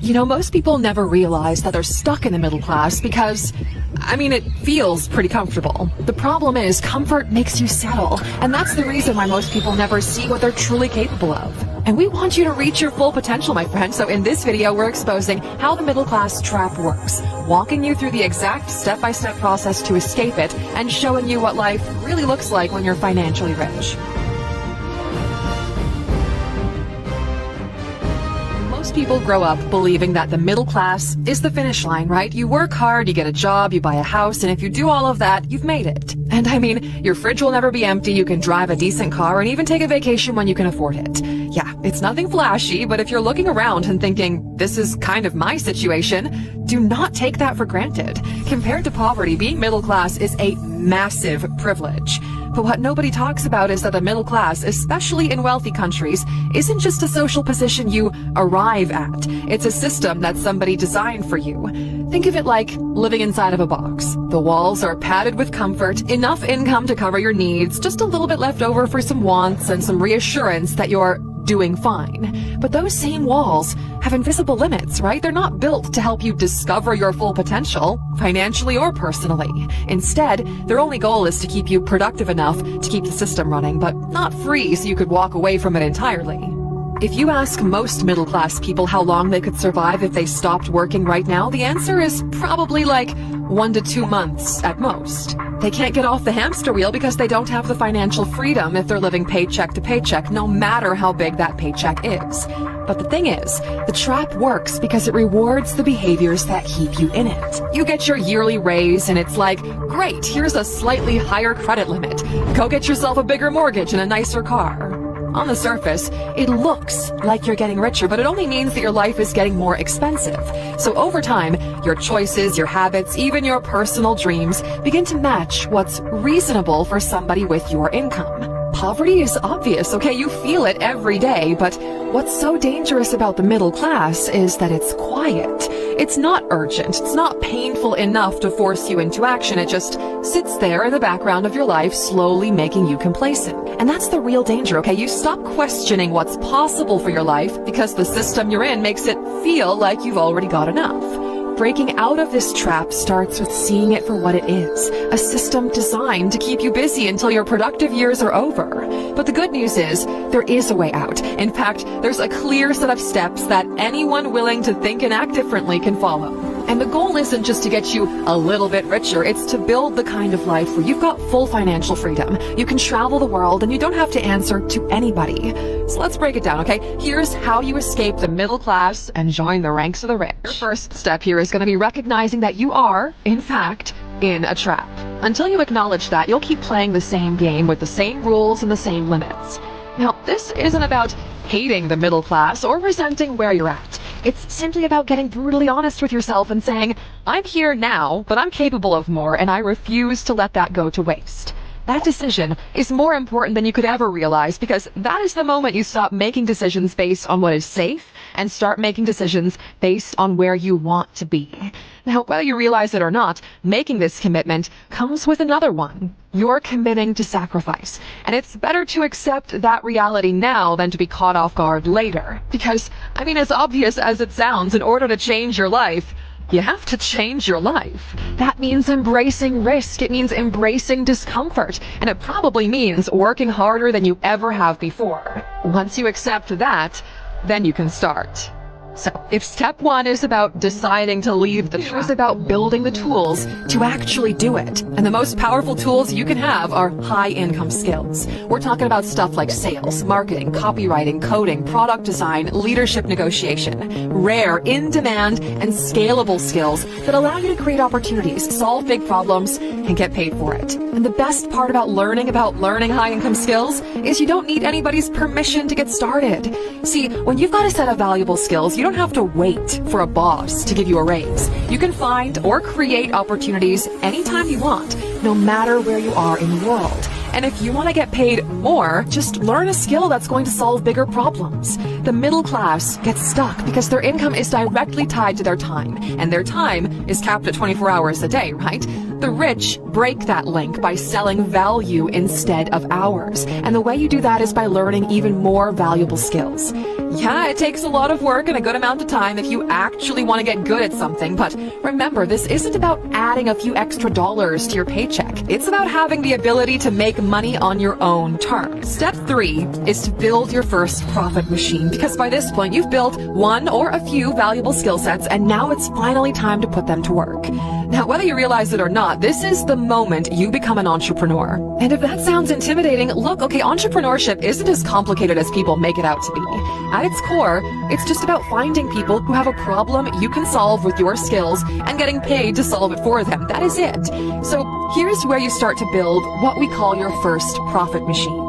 You know, most people never realize that they're stuck in the middle class because, it feels pretty comfortable. The problem is comfort makes you settle, and that's the reason why most people never see what they're truly capable of. And we want you to reach your full potential, my friend. So in this video, we're exposing how the middle class trap works, walking you through the exact step-by-step process to escape it, and showing you what life really looks like when you're financially rich. Most people grow up believing that the middle class is the finish line, right? You work hard, you get a job, you buy a house, and if you do all of that, you've made it. And your fridge will never be empty, you can drive a decent car, and even take a vacation when you can afford it. Yeah, it's nothing flashy, but if you're looking around and thinking, this is kind of my situation, do not take that for granted. Compared to poverty, being middle class is a massive privilege. But what nobody talks about is that the middle class, especially in wealthy countries, isn't just a social position you arrive at. It's a system that somebody designed for you. Think of it like living inside of a box. The walls are padded with comfort, enough income to cover your needs, just a little bit left over for some wants and some reassurance that you're doing fine. But those same walls have invisible limits, right? They're not built to help you discover your full potential, financially or personally. Instead, their only goal is to keep you productive enough to keep the system running, but not free so you could walk away from it entirely. If you ask most middle-class people how long they could survive if they stopped working right now, the answer is probably like 1 to 2 months at most. They can't get off the hamster wheel because they don't have the financial freedom if they're living paycheck to paycheck, no matter how big that paycheck is. But the thing is, the trap works because it rewards the behaviors that keep you in it. You get your yearly raise and it's like, great, here's a slightly higher credit limit. Go get yourself a bigger mortgage and a nicer car. On the surface, it looks like you're getting richer, but it only means that your life is getting more expensive. So over time, your choices, your habits, even your personal dreams begin to match what's reasonable for somebody with your income. Poverty is obvious, okay? You feel it every day, but what's so dangerous about the middle class is that it's quiet. It's not urgent. It's not painful enough to force you into action. It just sits there in the background of your life, slowly making you complacent. And that's the real danger, okay? You stop questioning what's possible for your life because the system you're in makes it feel like you've already got enough. Breaking out of this trap starts with seeing it for what it is, a system designed to keep you busy until your productive years are over. But the good news is, there is a way out. In fact, there's a clear set of steps that anyone willing to think and act differently can follow. And the goal isn't just to get you a little bit richer, it's to build the kind of life where you've got full financial freedom. You can travel the world and you don't have to answer to anybody. So let's break it down, okay? Here's how you escape the middle class and join the ranks of the rich. Your first step here is going to be recognizing that you are, in fact, in a trap. Until you acknowledge that, you'll keep playing the same game with the same rules and the same limits. Now, this isn't about hating the middle class or resenting where you're at. It's simply about getting brutally honest with yourself and saying, I'm here now, but I'm capable of more, and I refuse to let that go to waste. That decision is more important than you could ever realize because that is the moment you stop making decisions based on what is safe and start making decisions based on where you want to be. Now, whether you realize it or not, making this commitment comes with another one. You're committing to sacrifice. And it's better to accept that reality now than to be caught off guard later. Because, as obvious as it sounds, in order to change your life, you have to change your life. That means embracing risk. It means embracing discomfort. And it probably means working harder than you ever have before. Once you accept that, then you can start. So, if step 1 is about deciding to leave the trap, it's about building the tools to actually do it. And the most powerful tools you can have are high-income skills. We're talking about stuff like sales, marketing, copywriting, coding, product design, leadership negotiation. Rare, in-demand, and scalable skills that allow you to create opportunities, solve big problems, and get paid for it. And the best part about learning high-income skills is you don't need anybody's permission to get started. See, when you've got a set of valuable skills, you don't have to wait for a boss to give you a raise. You can find or create opportunities anytime you want, no matter where you are in the world. And if you want to get paid more, just learn a skill that's going to solve bigger problems. The middle class gets stuck because their income is directly tied to their time, and their time is capped at 24 hours a day, right? The rich break that link by selling value instead of hours. And the way you do that is by learning even more valuable skills. Yeah, it takes a lot of work and a good amount of time if you actually want to get good at something, but remember, this isn't about adding a few extra dollars to your paycheck. It's about having the ability to make money on your own terms. Step 3 is to build your first profit machine, because by this point you've built one or a few valuable skill sets, and now it's finally time to put them to work. Now, whether you realize it or not, this is the moment you become an entrepreneur. And if that sounds intimidating, look, okay, entrepreneurship isn't as complicated as people make it out to be. At its core, it's just about finding people who have a problem you can solve with your skills and getting paid to solve it for them. That is it. So here's where you start to build what we call your first profit machine.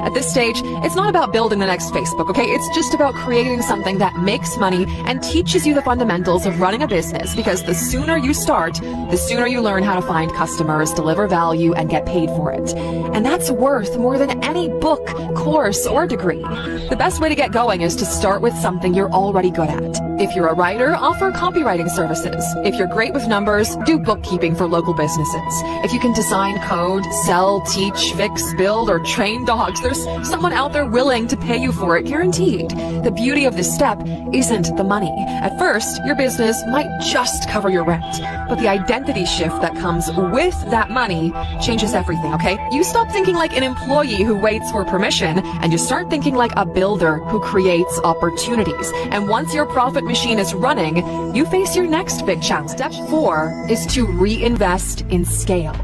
At this stage, it's not about building the next Facebook, okay? It's just about creating something that makes money and teaches you the fundamentals of running a business, because the sooner you start, the sooner you learn how to find customers, deliver value, and get paid for it. And that's worth more than any book, course, or degree. The best way to get going is to start with something you're already good at. If you're a writer, offer copywriting services. If you're great with numbers, do bookkeeping for local businesses. If you can design code, sell, teach, fix, build, or train dogs, there's someone out there willing to pay you for it, guaranteed. The beauty of this step isn't the money. At first, your business might just cover your rent, but the identity shift that comes with that money changes everything, okay? You stop thinking like an employee who waits for permission, and you start thinking like a builder who creates opportunities. And once your profit machine is running, you face your next big challenge. Step 4 is to reinvest in scale.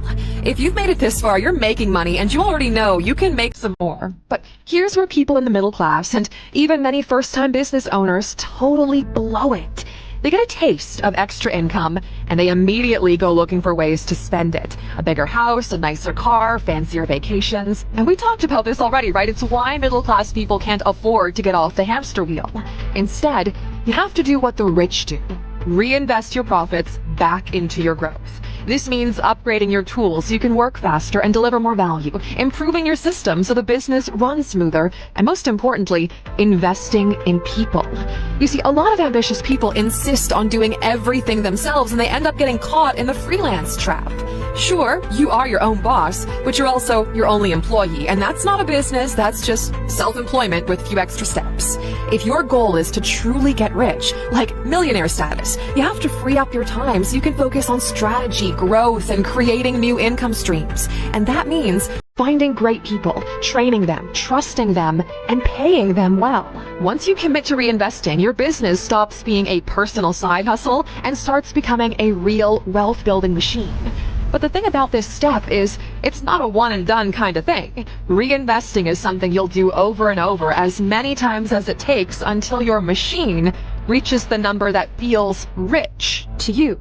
If you've made it this far, you're making money, and you already know you can make some more. But here's where people in the middle class and even many first-time business owners totally blow it. They get a taste of extra income, and they immediately go looking for ways to spend it. A bigger house, a nicer car, fancier vacations. And we talked about this already, right? It's why middle-class people can't afford to get off the hamster wheel. Instead, you have to do what the rich do. Reinvest your profits back into your growth. This means upgrading your tools so you can work faster and deliver more value, improving your system so the business runs smoother, and most importantly, investing in people. You see, a lot of ambitious people insist on doing everything themselves, and they end up getting caught in the freelance trap. Sure, you are your own boss, but you're also your only employee, and that's not a business, that's just self-employment with a few extra steps. If your goal is to truly get rich, like millionaire status, you have to free up your time so you can focus on strategy, growth, and creating new income streams. And that means finding great people, training them, trusting them, and paying them well. Once you commit to reinvesting, your business stops being a personal side hustle and starts becoming a real wealth-building machine. But the thing about this step is, it's not a one and done kind of thing. Reinvesting is something you'll do over and over, as many times as it takes until your machine reaches the number that feels rich to you.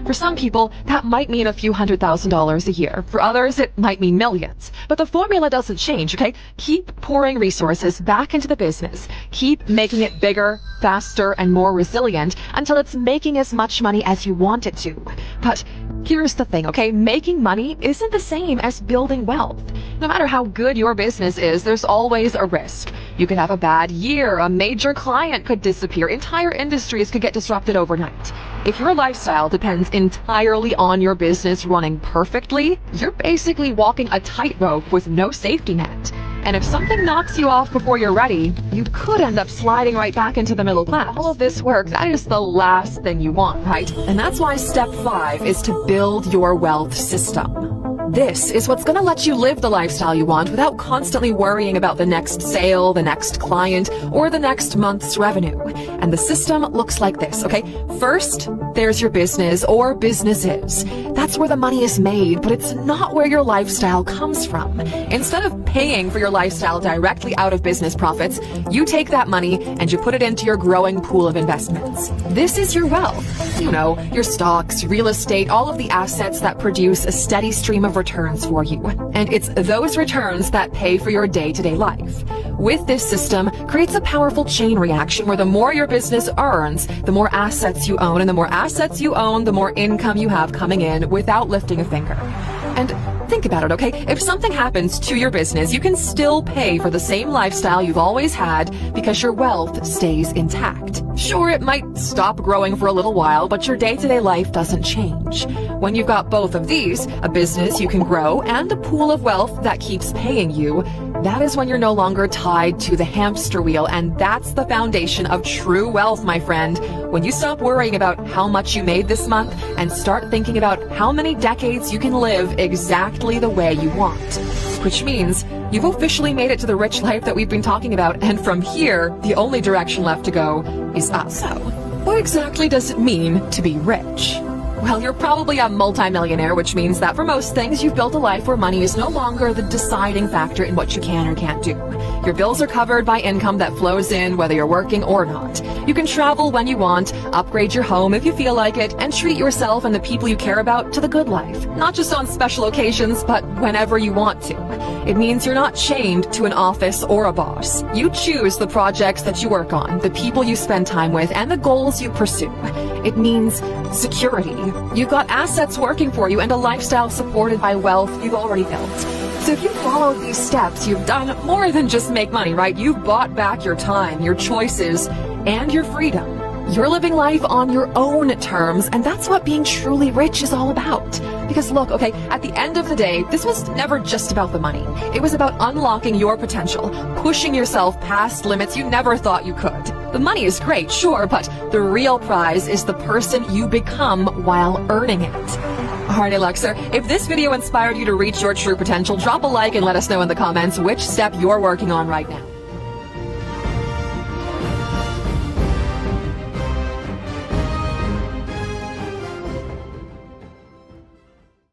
For some people, that might mean a few $100,000s a year. For others, it might mean millions. But the formula doesn't change, okay? Keep pouring resources back into the business. Keep making it bigger, faster, and more resilient until it's making as much money as you want it to. But here's the thing, okay? Making money isn't the same as building wealth. No matter how good your business is, there's always a risk. You could have a bad year, a major client could disappear, entire industries could get disrupted overnight. If your lifestyle depends entirely on your business running perfectly, you're basically walking a tightrope with no safety net. And if something knocks you off before you're ready, you could end up sliding right back into the middle class. All of this work, that is the last thing you want, right? And that's why step 5 is to build your wealth system. This is what's going to let you live the lifestyle you want without constantly worrying about the next sale, the next client, or the next month's revenue. And the system looks like this, okay? First, there's your business or businesses. That's where the money is made, but it's not where your lifestyle comes from. Instead of paying for your lifestyle directly out of business profits, you take that money and you put it into your growing pool of investments. This is your wealth. You know, your stocks, real estate, all of the assets that produce a steady stream of returns for you. And it's those returns that pay for your day-to-day life. With this system, creates a powerful chain reaction where the more your business earns, the more assets you own, and the more assets you own, the more income you have coming in without lifting a finger. And think about it, okay? If something happens to your business, you can still pay for the same lifestyle you've always had because your wealth stays intact. Sure, it might stop growing for a little while, but your day-to-day life doesn't change. When you've got both of these, a business you can grow and a pool of wealth that keeps paying you, That is when you're no longer tied to the hamster wheel, and that's the foundation of true wealth, my friend. When you stop worrying about how much you made this month and start thinking about how many decades you can live exactly the way you want. Which means you've officially made it to the rich life that we've been talking about, and from here, the only direction left to go is up. So, what exactly does it mean to be rich? Well, you're probably a multimillionaire, which means that for most things, you've built a life where money is no longer the deciding factor in what you can or can't do. Your bills are covered by income that flows in whether you're working or not. You can travel when you want, upgrade your home if you feel like it, and treat yourself and the people you care about to the good life. Not just on special occasions, but whenever you want to. It means you're not chained to an office or a boss. You choose the projects that you work on, the people you spend time with, and the goals you pursue. It means security. You've got assets working for you and a lifestyle supported by wealth you've already built. So if you follow these steps, you've done more than just make money, right? You've bought back your time, your choices, and your freedom. You're living life on your own terms, and that's what being truly rich is all about. Because look, okay, at the end of the day, this was never just about the money. It was about unlocking your potential, pushing yourself past limits you never thought you could. The money is great, sure, but the real prize is the person you become while earning it. Alright, Alexer, if this video inspired you to reach your true potential, drop a like and let us know in the comments which step you're working on right now.